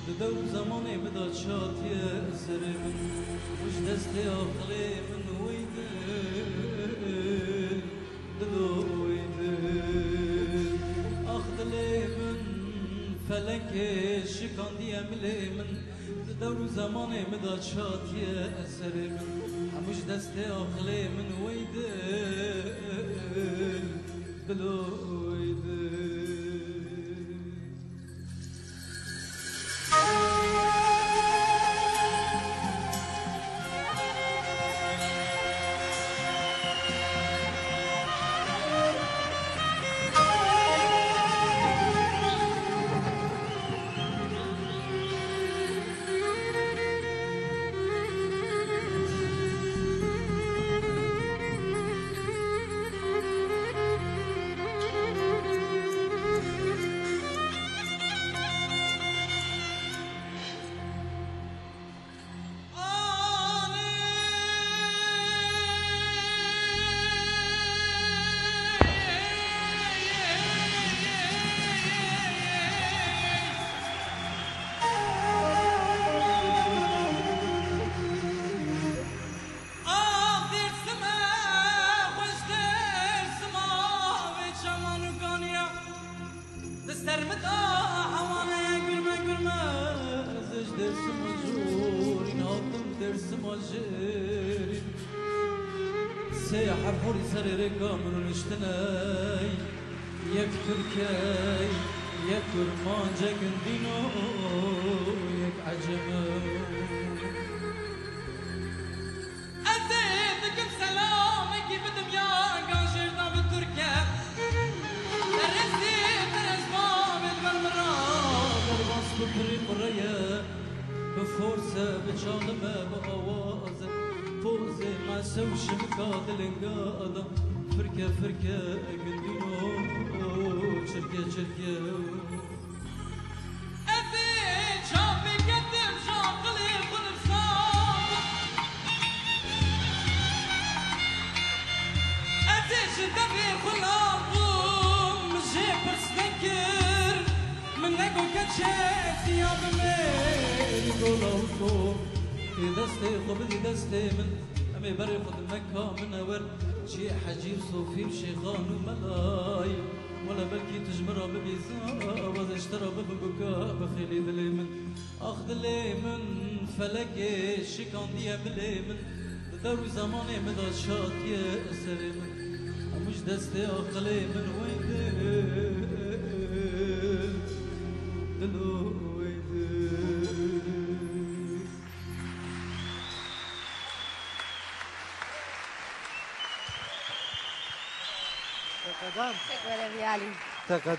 دور زماني مدى شات يأسر من وش دستي أخلي من ويدل دلو ويدل أخذ لي من فلك شكان دي أملي من دور زماني مدى شات يأسر من وش دستي أخلي من ويدل دلو ويدل سيحة فوري سرير كامل ونشتناي يك تركاي يك كرمان جاكن دينو يك عجمو أزيدك بسلامك بدم يا قاجرنا بالتركة درسي بالأسباب بالمرات درباس بطريق الريا بفرصة بتشالمة بأوازة فوزي ما سوش مقاد الانقاضة فركة فركة قندينو شركة شركة أزيد شافي قدم شاقلي خلف صاب أزيد شدبي خلاقوم مجيب برسنكر منك وكتشيت يا بمير قولوكو دستي قبل دستي من أمي بري خد مكة من أور شي حجيب صوفي وشيخان وملاي ولا بلكي تجمر ببيزا وز اشترى ببكاء بخيلي دلي من أخذ لي من فلكي شيكان دي بلي من دور زماني مدى شات يأسر من مش دستي أخلي من وين دلو تقدم. شكرا يا علي. تقدم.